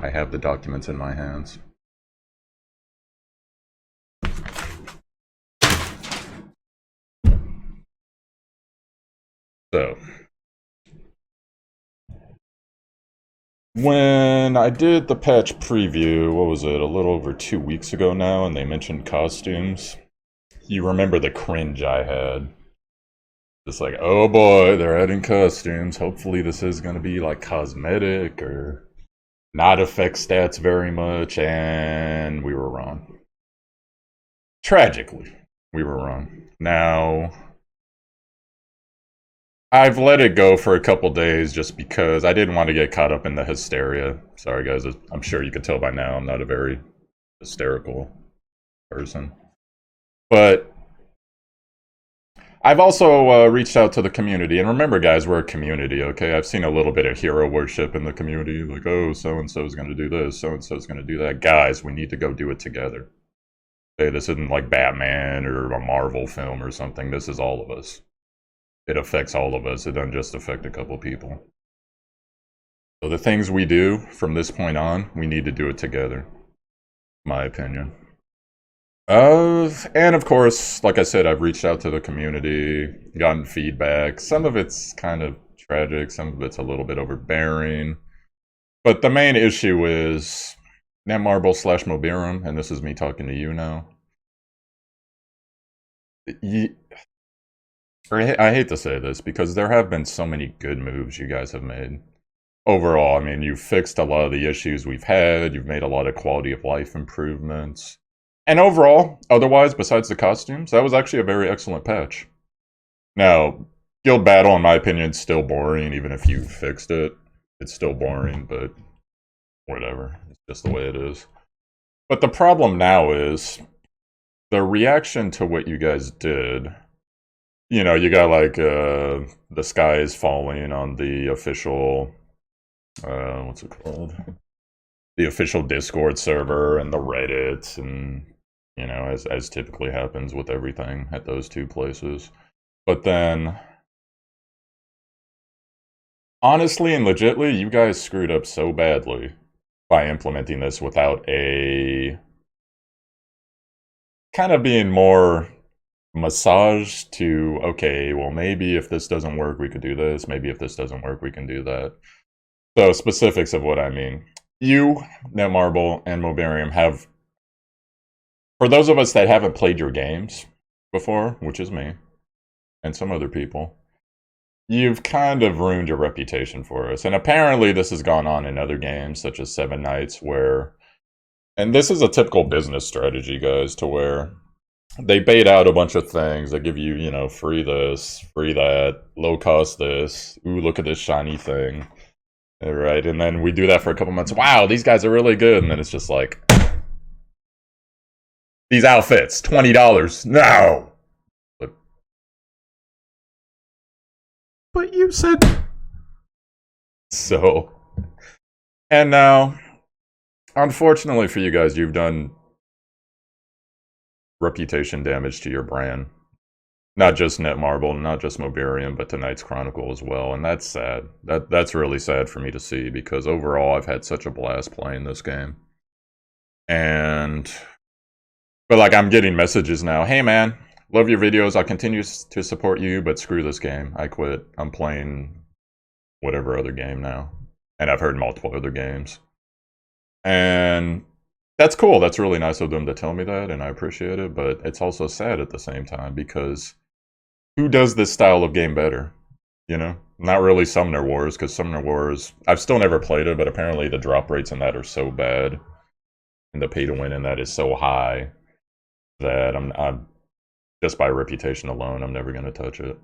I have the documents in my hands. So, when I did the patch preview, what was it, a little over 2 weeks ago now, and they mentioned costumes, you remember the cringe I had. Just like, oh boy, they're adding costumes. Hopefully this is going to be like cosmetic or not affect stats very much, and we were wrong. Tragically, we were wrong. Now, I've let it go for a couple days just because I didn't want to get caught up in the hysteria. Sorry guys, I'm sure you can tell by now I'm not a very hysterical person. But I've also reached out to the community, and remember guys, we're a community, okay? I've seen a little bit of hero worship in the community, like, oh, so-and-so is going to do this, so-and-so is going to do that. Guys, we need to go do it together. Okay, this isn't like Batman or a Marvel film or something. This is all of us. It affects all of us. It doesn't just affect a couple people. So the things we do from this point on, we need to do it together, my opinion. And of course, like I said, I've reached out to the community, gotten feedback. Some of it's kind of tragic, some of it's a little bit overbearing. But the main issue is Netmarble / Mobirum, and this is me talking to you now. I hate to say this because there have been so many good moves you guys have made. Overall, I mean, you've fixed a lot of the issues we've had, you've made a lot of quality of life improvements. And overall, otherwise, besides the costumes, that was actually a very excellent patch. Now, Guild Battle, in my opinion, is still boring, even if you fixed it. It's still boring, but whatever. It's just the way it is. But the problem now is the reaction to what you guys did. You know, you got like the sky is falling on the official, what's it called? The official Discord server and the Reddit, and you know, as typically happens with everything at those two places. But then, honestly and legitly, you guys screwed up so badly by implementing this without a kind of being more massage to, okay, well, maybe if this doesn't work, we could do this. Maybe if this doesn't work, we can do that. So, specifics of what I mean. You, Netmarble, and Mobirum have, for those of us that haven't played your games before, which is me, and some other people, you've kind of ruined your reputation for us. And apparently this has gone on in other games, such as Seven Nights, where, and this is a typical business strategy, guys, to where they bait out a bunch of things. They give you, you know, free this, free that, low cost this. Ooh, look at this shiny thing. All right, and then we do that for a couple months. Wow, these guys are really good. And then it's just like, these outfits, $20. No! But you said... So... And now, unfortunately for you guys, you've done reputation damage to your brand. Not just Netmarble, not just Mobirum, but tonight's Chronicle as well. And that's sad. That's really sad for me to see, because overall I've had such a blast playing this game. And... But like, I'm getting messages now, hey man, love your videos, I'll continue to support you, but screw this game. I quit. I'm playing whatever other game now. And I've heard multiple other games. And that's cool. That's really nice of them to tell me that, and I appreciate it. But it's also sad at the same time, because who does this style of game better? You know? Not really Summoner Wars, because Summoner Wars, I've still never played it, but apparently the drop rates in that are so bad. And the pay to win in that is so high that I'm just by reputation alone, I'm never going to touch it.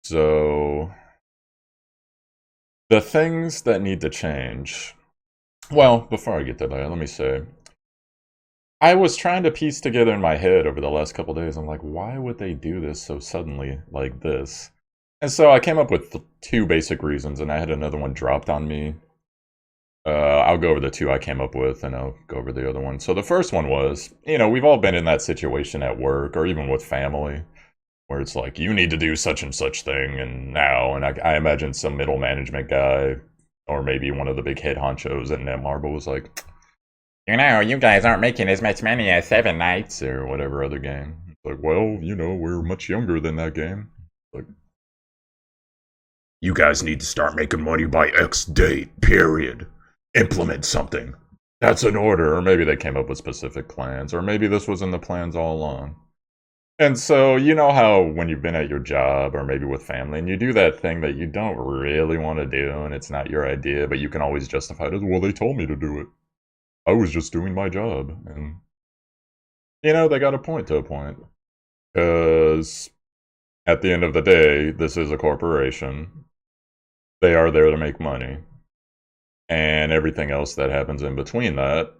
So, the things that need to change. Well, before I get to that, let me say, I was trying to piece together in my head over the last couple days, I'm like, why would they do this so suddenly like this? And so I came up with 2 basic reasons, and I had another one dropped on me. I'll go over the 2 I came up with, and I'll go over the other one. So the first one was, you know, we've all been in that situation at work, or even with family, where it's like, you need to do such and such thing, and now, and I imagine some middle management guy Or maybe one of the big head honchos at Netmarble was like, you know, you guys aren't making as much money as Seven Knights or whatever other game. It's like, well, you know, we're much younger than that game. Like, you guys need to start making money by X date, period. Implement something. That's an order. Or maybe they came up with specific plans. Or maybe this was in the plans all along. And so, you know how when you've been at your job or maybe with family and you do that thing that you don't really want to do and it's not your idea, but you can always justify it as, well, they told me to do it. I was just doing my job. And, you know, they got a point to a point. Because at the end of the day, this is a corporation. They are there to make money. And everything else that happens in between that,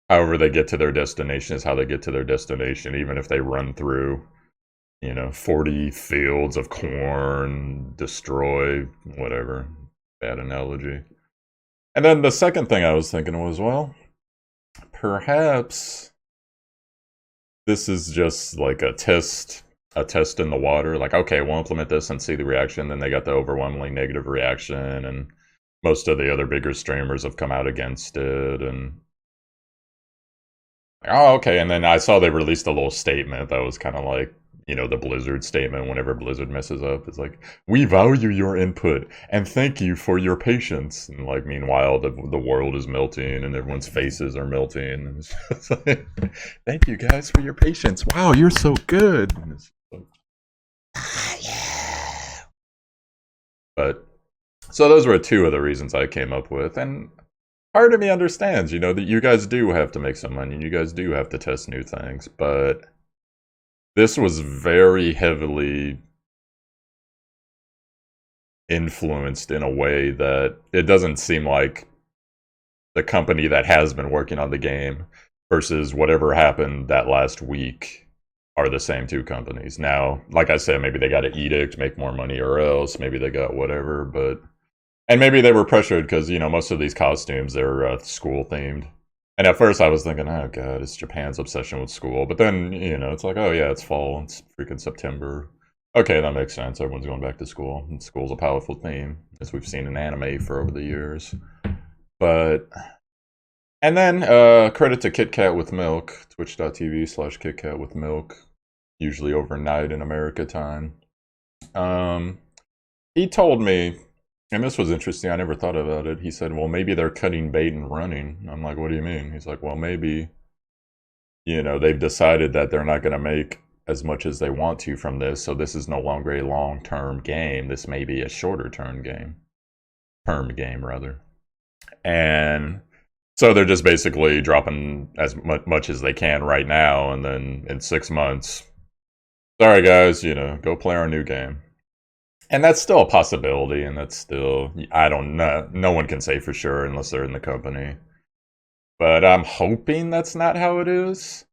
however they get to their destination is how they get to their destination, even if they run through, you know, 40 fields of corn, destroy, whatever. Bad analogy. And then the second thing I was thinking was, well, perhaps this is just like a test in the water. Like, okay, we'll implement this and see the reaction. Then they got the overwhelmingly negative reaction, and most of the other bigger streamers have come out against it. And oh, okay. And then I saw they released a little statement that was kind of like, you know, the Blizzard statement whenever Blizzard messes up. It's like, we value your input and thank you for your patience. And like, meanwhile, the world is melting and everyone's faces are melting. And it's just like, thank you guys for your patience. Wow, you're so good. And it's like, yeah. But so those were two of the reasons I came up with. And part of me understands, you know, that you guys do have to make some money and you guys do have to test new things. But this was very heavily influenced in a way that it doesn't seem like the company that has been working on the game versus whatever happened that last week are the same two companies. Now, like I said, maybe they got an edict, make more money or else. Maybe they got whatever, but... And maybe they were pressured because, you know, most of these costumes, they're school-themed. And at first I was thinking, oh god, it's Japan's obsession with school. But then, you know, it's like, oh yeah, it's fall, it's freaking September. Okay, that makes sense. Everyone's going back to school. And school's a powerful theme, as we've seen in anime for over the years. But... And then, credit to KitKat with Milk, twitch.tv/KitKat with Milk, usually overnight in America time. He told me, and this was interesting, I never thought about it. He said, well, maybe they're cutting bait and running. I'm like, what do you mean? He's like, well, maybe, you know, they've decided that they're not going to make as much as they want to from this, so this is no longer a long-term game. This may be a shorter-term game. Term game, rather. And so they're just basically dropping as much as they can right now, and then in 6 months, sorry guys, you know, go play our new game. And that's still a possibility, and that's still, I don't know, no one can say for sure unless they're in the company. But I'm hoping that's not how it is,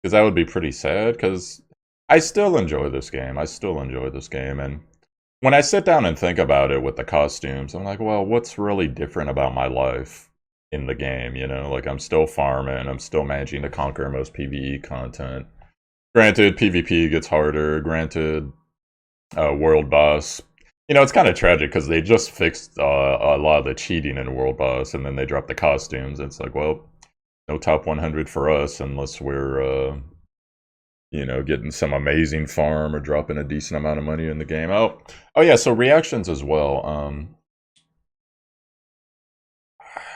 because that would be pretty sad, because I still enjoy this game. And when I sit down and think about it with the costumes, I'm like, well, what's really different about my life in the game, you know? Like, I'm still farming, I'm still managing to conquer most PvE content. Granted, PvP gets harder, granted... World Boss. You know, it's kind of tragic because they just fixed a lot of the cheating in World Boss, and then they dropped the costumes. It's like, well, no top 100 for us unless we're, you know, getting some amazing farm or dropping a decent amount of money in the game. Oh yeah, so reactions as well.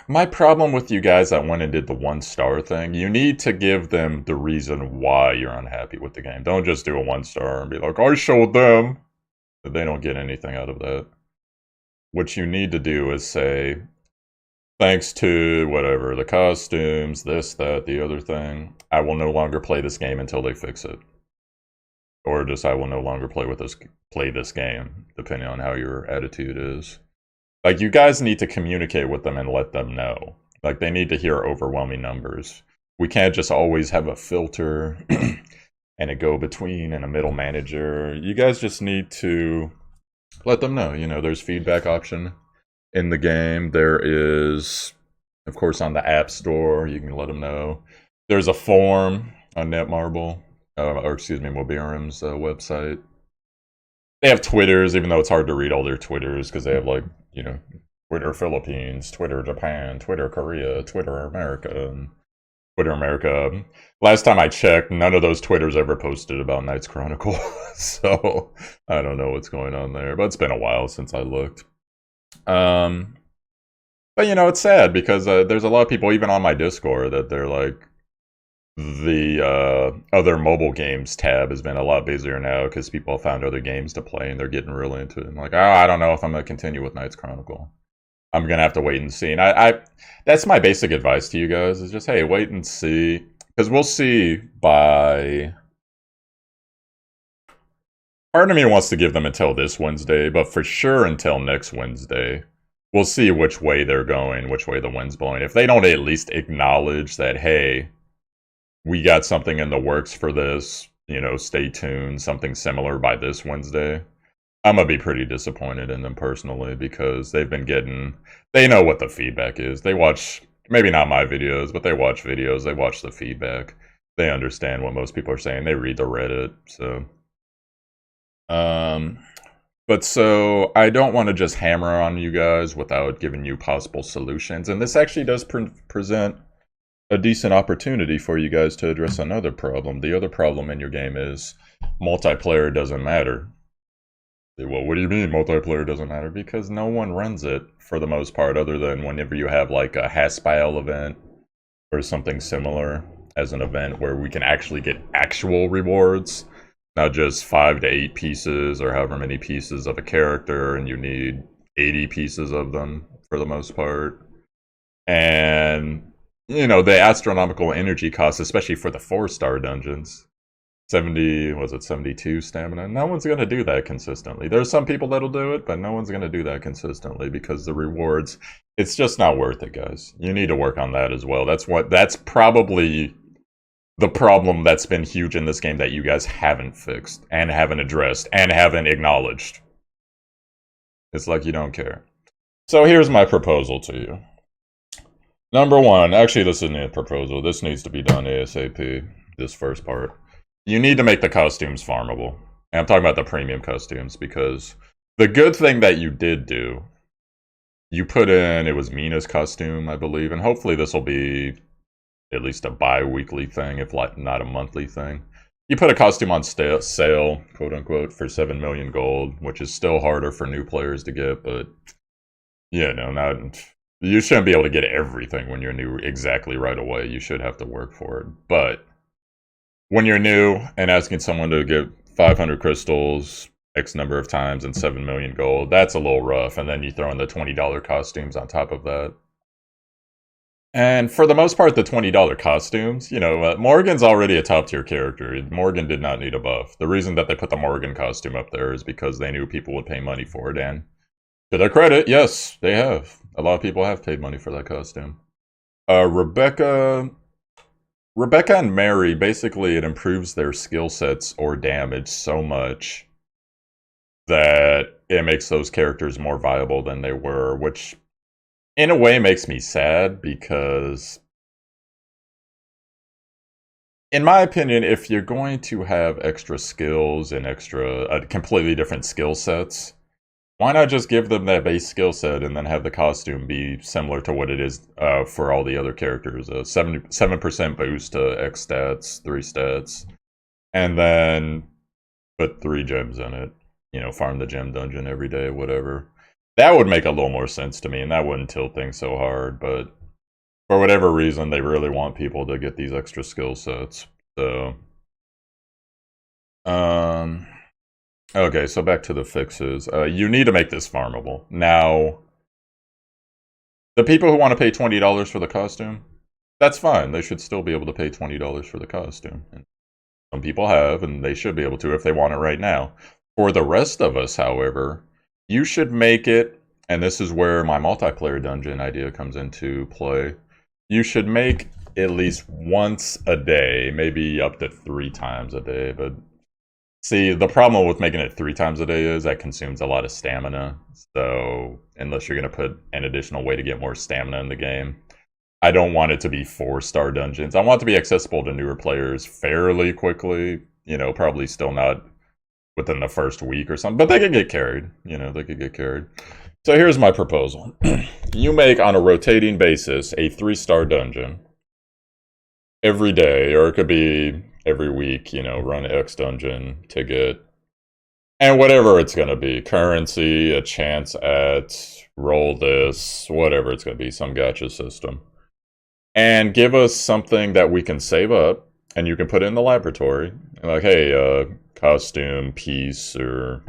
My problem with you guys that went and did the 1-star thing, you need to give them the reason why you're unhappy with the game. Don't just do a 1-star and be like, I showed them. They don't get anything out of that. What you need to do is say, thanks to whatever, the costumes, this, that, the other thing, I will no longer play this game until they fix it. Or just, I will no longer play this game, depending on how your attitude is. Like, you guys need to communicate with them and let them know. Like, they need to hear overwhelming numbers. We can't just always have a filter and a go-between and a middle manager. You guys just need to let them know. You know, there's feedback option in the game. There is, of course, on the App Store. You can let them know. There's a form on Netmarble, or excuse me, Mobirum's website. They have Twitters, even though it's hard to read all their Twitters because they have like you know, Twitter Philippines, Twitter Japan, Twitter Korea, Twitter America, and Twitter America. Last time I checked, none of those Twitters ever posted about Knights Chronicle. So I don't know what's going on there, but it's been a while since I looked. But you know, it's sad because there's a lot of people, even on my Discord, that they're like, the other mobile games tab has been a lot busier now because people have found other games to play and they're getting really into it. I'm like, oh, I don't know if I'm going to continue with Knights Chronicle. I'm going to have to wait and see. And I that's my basic advice to you guys is just, hey, wait and see. Because we'll see by... Part of me wants to give them until this Wednesday, but for sure until next Wednesday. We'll see which way they're going, which way the wind's blowing. If they don't at least acknowledge that, hey, we got something in the works for this, you know, stay tuned, something similar by this Wednesday, I'm gonna be pretty disappointed in them personally because they've been getting, they know what the feedback is. They watch, maybe not my videos, but they watch videos, they watch the feedback. They understand what most people are saying. They read the Reddit, so. But so I don't want to just hammer on you guys without giving you possible solutions. And this actually does present a decent opportunity for you guys to address another problem. The other problem in your game is multiplayer doesn't matter. Well, what do you mean multiplayer doesn't matter? Because no one runs it for the most part, other than whenever you have like a Haspile event or something similar as an event where we can actually get actual rewards, not just 5 to 8 pieces or however many pieces of a character, and you need 80 pieces of them for the most part. And you know, the astronomical energy costs, especially for the 4-star dungeons. 72 stamina? No one's going to do that consistently. There's some people that'll do it, but no one's going to do that consistently because the rewards, it's just not worth it, guys. You need to work on that as well. That's probably the problem that's been huge in this game that you guys haven't fixed and haven't addressed and haven't acknowledged. It's like you don't care. So here's my proposal to you. Number one, actually this isn't a proposal, this needs to be done ASAP, this first part. You need to make the costumes farmable. And I'm talking about the premium costumes, because the good thing that you did do, you put in, it was Mina's costume, I believe, and hopefully this will be at least a bi-weekly thing, if not a monthly thing. You put a costume on sale, quote unquote, for 7 million gold, which is still harder for new players to get, but yeah, no, not... You shouldn't be able to get everything when you're new exactly right away. You should have to work for it. But when you're new and asking someone to get 500 crystals X number of times and 7 million gold, that's a little rough. And then you throw in the $20 costumes on top of that. And for the most part, the $20 costumes, you know, Morgan's already a top tier character. Morgan did not need a buff. The reason that they put the Morgan costume up there is because they knew people would pay money for it. And to their credit, yes, they have. A lot of people have paid money for that costume. Rebecca and Mary, basically it improves their skill sets or damage so much that it makes those characters more viable than they were, which in a way makes me sad because, in my opinion, if you're going to have extra skills and completely different skill sets, why not just give them that base skill set and then have the costume be similar to what it is for all the other characters? 7% boost to X stats, 3 stats, and then put 3 gems in it. You know, farm the gem dungeon every day, whatever. That would make a little more sense to me, and that wouldn't tilt things so hard, but for whatever reason, they really want people to get these extra skill sets. So, okay, so back to the fixes. You need to make this farmable. Now, the people who want to pay $20 for the costume, that's fine. They should still be able to pay $20 for the costume. And some people have, and they should be able to if they want it right now. For the rest of us, however, you should make it, and this is where my multiplayer dungeon idea comes into play. You should make at least once a day, maybe up to 3 times a day, but see, the problem with making it 3 times a day is that consumes a lot of stamina. So, unless you're going to put an additional way to get more stamina in the game, I don't want it to be 4-star dungeons. I want it to be accessible to newer players fairly quickly. You know, probably still not within the first week or something, but they could get carried. You know, they could get carried. So here's my proposal. You make, on a rotating basis, a 3-star dungeon every day, or it could be every week, run X dungeon to get, and whatever it's going to be, currency, a chance at, roll this, whatever it's going to be, some gacha system. And give us something that we can save up, and you can put in the laboratory. Like, hey, costume, piece, or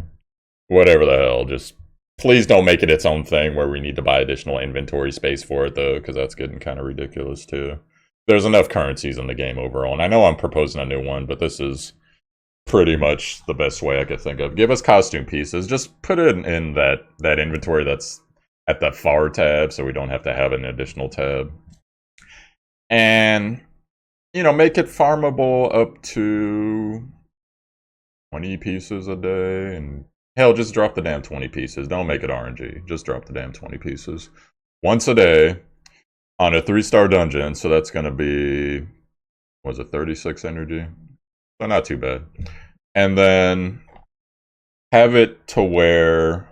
whatever the hell. Just please don't make it its own thing where we need to buy additional inventory space for it, though, because that's getting kind of ridiculous, too. There's enough currencies in the game overall, and I know I'm proposing a new one, but this is pretty much the best way I could think of. Give us costume pieces. Just put it in that inventory that's at the far tab, so we don't have to have an additional tab. And, make it farmable up to 20 pieces a day. And hell, just drop the damn 20 pieces. Don't make it RNG. Just drop the damn 20 pieces. Once a day on a 3-star dungeon. So that's going to be, was it 36 energy? So not too bad. And then have it to where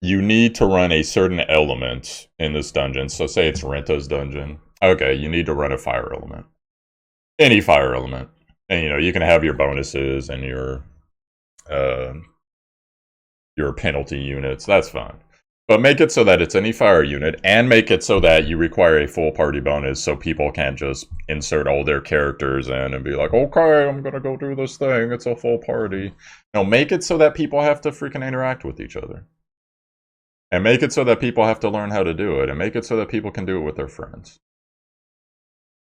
you need to run a certain element in this dungeon. So say it's Renta's dungeon. Okay, you need to run a fire element. Any fire element. And you can have your bonuses and your penalty units. That's fine. But make it so that it's any fire unit, and make it so that you require a full party bonus, so people can't just insert all their characters in and be like, okay, I'm gonna go do this thing, it's a full party. No, make it so that people have to freaking interact with each other. And make it so that people have to learn how to do it, and make it so that people can do it with their friends.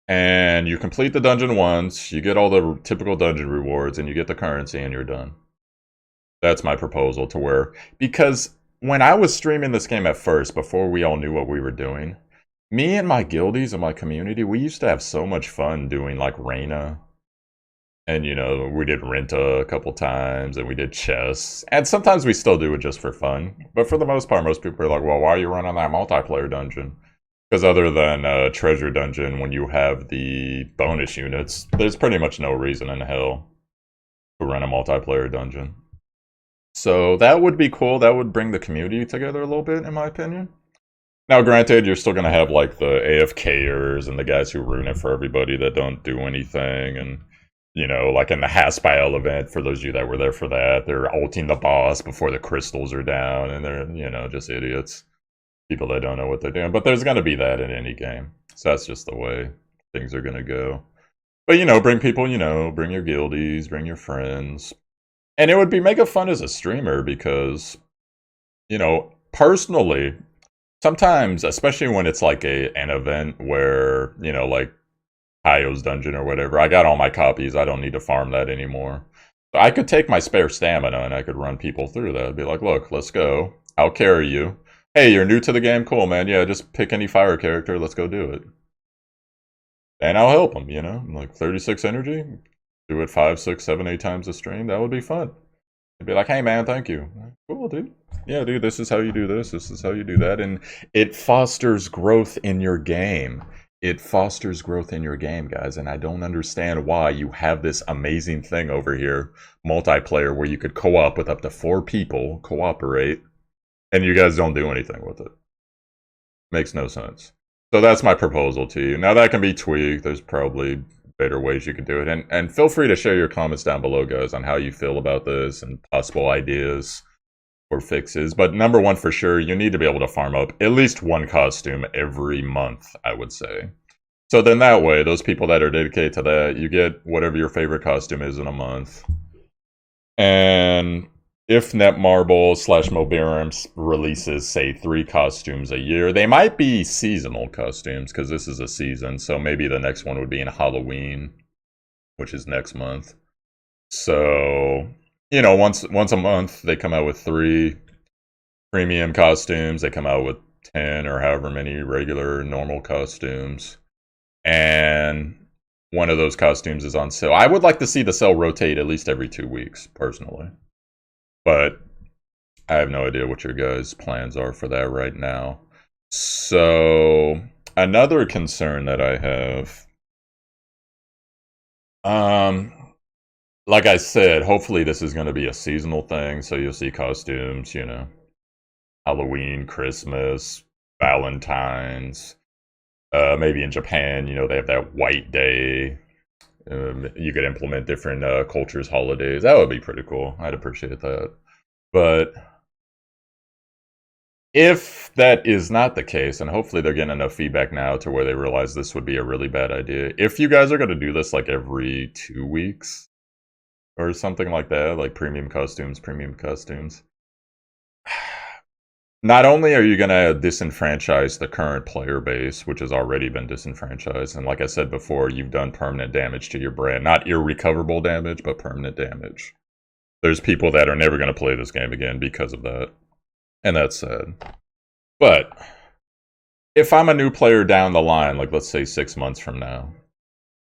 And you complete the dungeon once, you get all the typical dungeon rewards, and you get the currency, and you're done. That's my proposal, to where, because when I was streaming this game at first, before we all knew what we were doing, me and my guildies and my community, we used to have so much fun doing like Reina. And we did Renta a couple times, and we did chess. And sometimes we still do it just for fun. But for the most part, most people are like, well, why are you running that multiplayer dungeon? Because other than Treasure Dungeon, when you have the bonus units, there's pretty much no reason in hell to run a multiplayer dungeon. So that would be cool. That would bring the community together a little bit, in my opinion. Now, granted, you're still going to have like the AFKers and the guys who ruin it for everybody that don't do anything. And, like in the Haspile event, for those of you that were there for that, they're ulting the boss before the crystals are down. And they're, just idiots. People that don't know what they're doing. But there's going to be that in any game. So that's just the way things are going to go. But, bring people, bring your guildies, bring your friends. And it would be mega fun as a streamer because, personally, sometimes, especially when it's like an event where, like Kaio's Dungeon or whatever, I got all my copies. I don't need to farm that anymore. So I could take my spare stamina and I could run people through that. I'd be like, look, let's go. I'll carry you. Hey, you're new to the game? Cool, man. Yeah, just pick any fire character. Let's go do it. And I'll help them, like 36 energy. Do it 5, 6, 7, 8 times a stream. That would be fun. It'd be like, hey man, thank you. Cool, dude. Yeah, dude, this is how you do this. This is how you do that. And it fosters growth in your game. It fosters growth in your game, guys. And I don't understand why you have this amazing thing over here, multiplayer, where you could co-op with up to 4 people, cooperate, and you guys don't do anything with it. Makes no sense. So that's my proposal to you. Now that can be tweaked. There's probably better ways you could do it. And feel free to share your comments down below, guys, on how you feel about this and possible ideas for fixes. But number one, for sure, you need to be able to farm up at least 1 costume every month, I would say. So then that way, those people that are dedicated to that, you get whatever your favorite costume is in a month. And if Netmarble / Mobirum releases, say, 3 costumes a year, they might be seasonal costumes, because this is a season, so maybe the next one would be in Halloween, which is next month. So, once a month, they come out with 3 premium costumes, they come out with 10 or however many regular, normal costumes, and one of those costumes is on sale. I would like to see the sale rotate at least every 2 weeks, personally. But I have no idea what your guys' plans are for that right now. So, another concern that I have, like I said, hopefully this is going to be a seasonal thing, so you'll see costumes, Halloween, Christmas, Valentine's. Maybe in Japan, they have that White Day. You could implement different cultures, holidays. That would be pretty cool. I'd appreciate that. But if that is not the case, and hopefully they're getting enough feedback now to where they realize this would be a really bad idea. If you guys are going to do this like every 2 weeks or something like that, like premium costumes, not only are you going to disenfranchise the current player base, which has already been disenfranchised, and like I said before, you've done permanent damage to your brand. Not irrecoverable damage, but permanent damage. There's people that are never going to play this game again because of that. And that's sad. But if I'm a new player down the line, like let's say 6 months from now,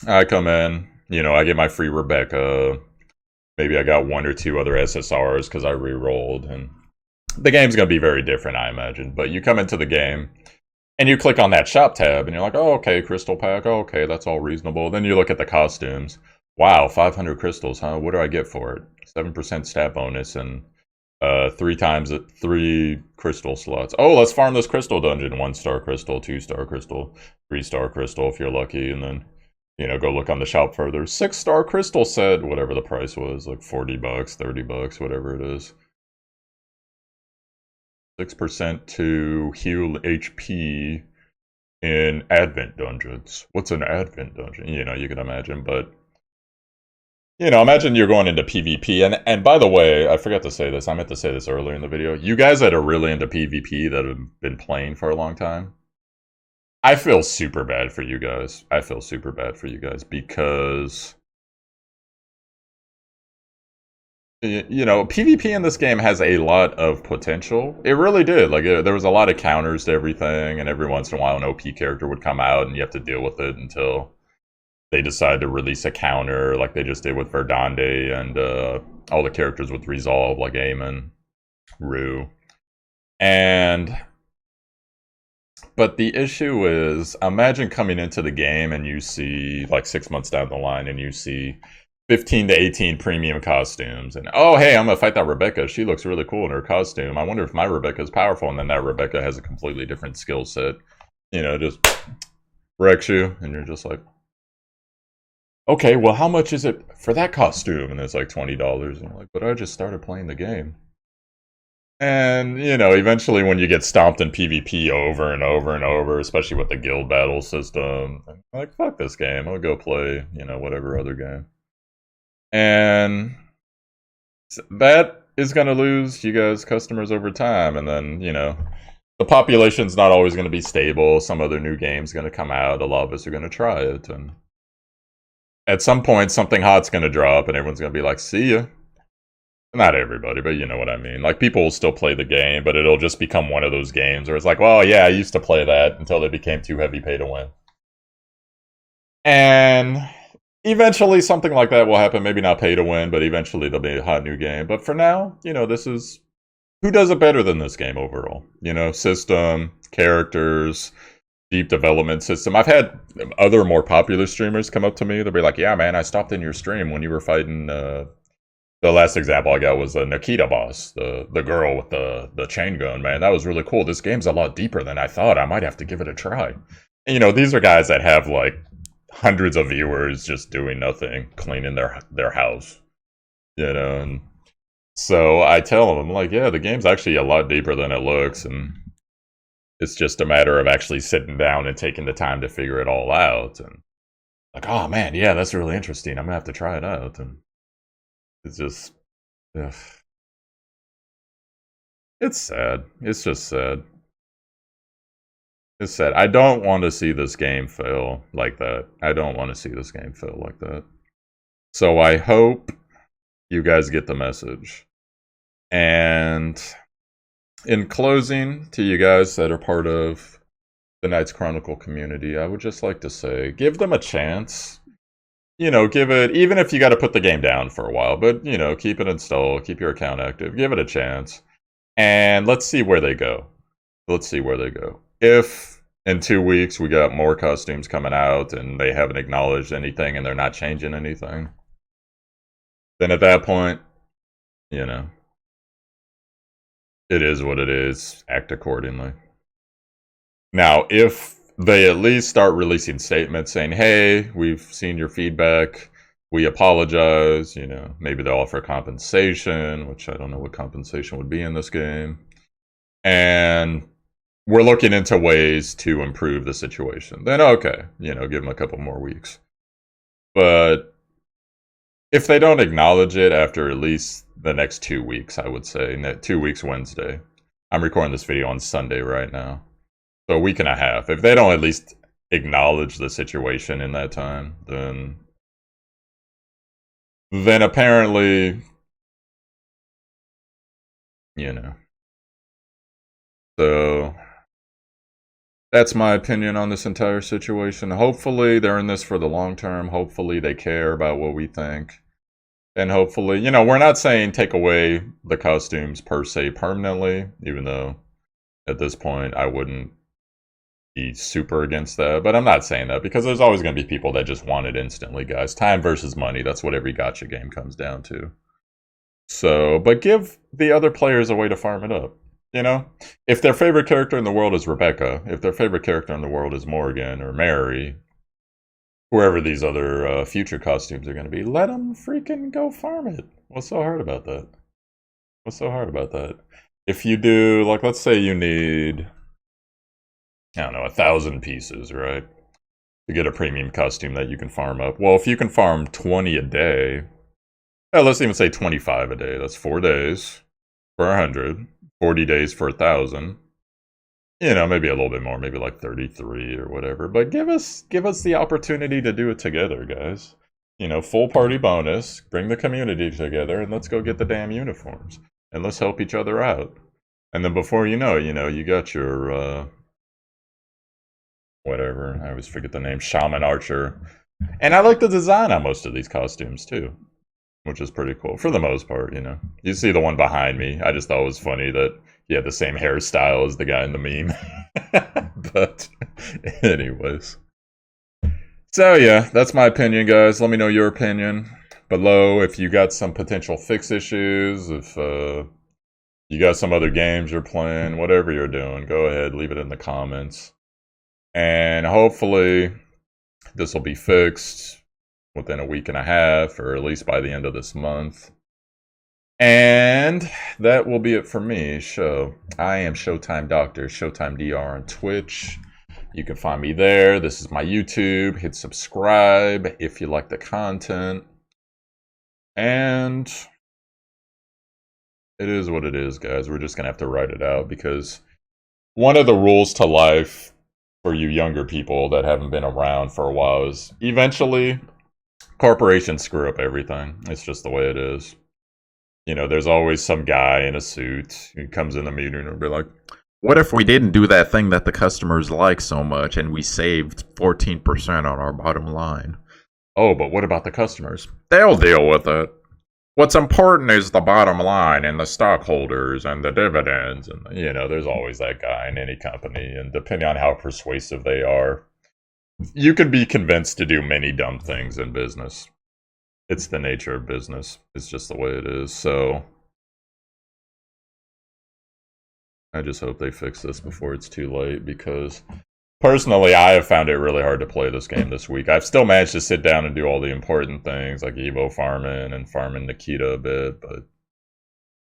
I come in, I get my free Rebecca. Maybe I got 1 or 2 other SSRs because I re-rolled, and the game's going to be very different, I imagine. But you come into the game, and you click on that shop tab, and you're like, oh, okay, crystal pack, oh, okay, that's all reasonable. Then you look at the costumes. Wow, 500 crystals, huh? What do I get for it? 7% stat bonus, and 3 crystal slots. Oh, let's farm this crystal dungeon. 1-star crystal, 2-star crystal, 3-star crystal if you're lucky, and then go look on the shop further. 6-star crystal set, whatever the price was, like $40, $30, whatever it is. 6% to heal HP in Advent dungeons. What's an Advent dungeon? You can imagine, but imagine you're going into PvP, and by the way, I forgot to say this, I meant to say this earlier in the video, you guys that are really into PvP that have been playing for a long time, I feel super bad for you guys. Because PvP in this game has a lot of potential. It really did. Like, there was a lot of counters to everything, and every once in a while an OP character would come out, and you have to deal with it until they decide to release a counter, like they just did with Verdande, and all the characters with resolve, like Eamon, Rue. But the issue is, imagine coming into the game and you see, like 6 months down the line, and you see 15 to 18 premium costumes, and oh hey, I'm gonna fight that Rebecca, she looks really cool in her costume, I wonder if my Rebecca is powerful, and then that Rebecca has a completely different skill set, just wrecks you, and you're just like, okay, well how much is it for that costume? And it's like $20, and you're like, but I just started playing the game. And, eventually when you get stomped in PvP over and over and over, especially with the guild battle system, I'm like, fuck this game, I'll go play, whatever other game. And that is going to lose you guys customers over time, and then, the population's not always going to be stable. Some other new game's going to come out, a lot of us are going to try it, and at some point something hot's going to drop, and everyone's going to be like, see ya. Not everybody, but you know what I mean. Like, people will still play the game, but it'll just become one of those games where it's like, well, yeah, I used to play that until it became too heavy pay to win. And eventually something like that will happen. Maybe not pay to win, but eventually there'll be a hot new game. But for now, this is... Who does it better than this game overall? System, characters, deep development system. I've had other more popular streamers come up to me. They'll be like, yeah, man, I stopped in your stream when you were fighting... The last example I got was the Nikita boss, the girl with the chain gun, man. That was really cool. This game's a lot deeper than I thought. I might have to give it a try. And, these are guys that have, like, hundreds of viewers just doing nothing, cleaning their house. And so I tell them, I'm like, yeah, the game's actually a lot deeper than it looks, and it's just a matter of actually sitting down and taking the time to figure it all out. And like, oh, man, yeah, that's really interesting. I'm going to have to try it out. And it's just, ugh. It's sad. It's just sad. It's sad. I don't want to see this game fail like that. So I hope you guys get the message. And in closing, to you guys that are part of the Knights Chronicle community, I would just like to say, give them a chance. Give it, even if you got to put the game down for a while, but, keep it installed, keep your account active, give it a chance, and let's see where they go. If in 2 weeks we got more costumes coming out and they haven't acknowledged anything and they're not changing anything, then at that point, It is what it is. Act accordingly. Now, if they at least start releasing statements saying, hey, we've seen your feedback, we apologize, you know, maybe they'll offer compensation, which I don't know what compensation would be in this game. And we're looking into ways to improve the situation. Then, okay, you know, give them a couple more weeks. But if they don't acknowledge it after at least the next 2 weeks, I would say, 2 weeks Wednesday. I'm recording this video on Sunday right now. So a week and a half. If they don't at least acknowledge the situation in that time, then apparently, you know. So that's my opinion on this entire situation. Hopefully they're in this for the long term. Hopefully they care about what we think. And hopefully, you know, we're not saying take away the costumes per se permanently, even though at this point I wouldn't be super against that. But I'm not saying that because there's always going to be people that just want it instantly, guys. Time versus money. That's what every gacha game comes down to. So, but give the other players a way to farm it up. You know, if their favorite character in the world is Rebecca, if their favorite character in the world is Morgan or Mary, whoever these other future costumes are going to be, let them freaking go farm it. What's so hard about that? What's so hard about that? If you do, like, let's say you need, I don't know, 1,000 pieces, right? To get a premium costume that you can farm up. Well, if you can farm 20 a day, let's even say 25 a day. That's 4 days for 100. 40 days for 1,000. You know, maybe a little bit more, maybe like 33 or whatever. But give us the opportunity to do it together, guys. You know, full party bonus, bring the community together, and let's go get the damn uniforms. And let's help each other out. And then before you know, you got your, whatever, I always forget the name, Shaman Archer. And I like the design on most of these costumes, too. Which is pretty cool, for the most part, you know. You see the one behind me, I just thought it was funny that he had the same hairstyle as the guy in the meme. But, anyways. So, yeah, that's my opinion, guys. Let me know your opinion below if you got some potential fix issues, if you got some other games you're playing, whatever you're doing, go ahead, leave it in the comments. And hopefully, this will be fixed within a week and a half, or at least by the end of this month. And that will be it for me. I am Showtime Doctor, Showtimedr on Twitch. You can find me there. This is my YouTube. Hit subscribe if you like the content. And it is what it is, guys. We're just going to have to write it out, because one of the rules to life for you younger people that haven't been around for a while is eventually corporations screw up everything. It's just the way it is. You know, there's always some guy in a suit who comes in the meeting and will be like, what if we didn't do that thing that the customers like so much and we saved 14% on our bottom line? Oh, but what about the customers? They'll deal with it. What's important is the bottom line and the stockholders and the dividends. And, you know, there's always that guy in any company. And depending on how persuasive they are, you can be convinced to do many dumb things in business. It's the nature of business. It's just the way it is. So I just hope they fix this before it's too late, because personally, I have found it really hard to play this game this week. I've still managed to sit down and do all the important things like Evo farming and farming Nikita a bit, but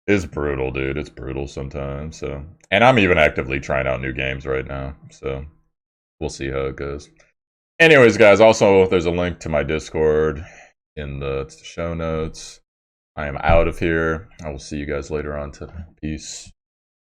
it's brutal, dude. It's brutal sometimes. So, and I'm even actively trying out new games right now. So we'll see how it goes. Anyways, guys, also, there's a link to my Discord in the show notes. I am out of here. I will see you guys later on today. Peace.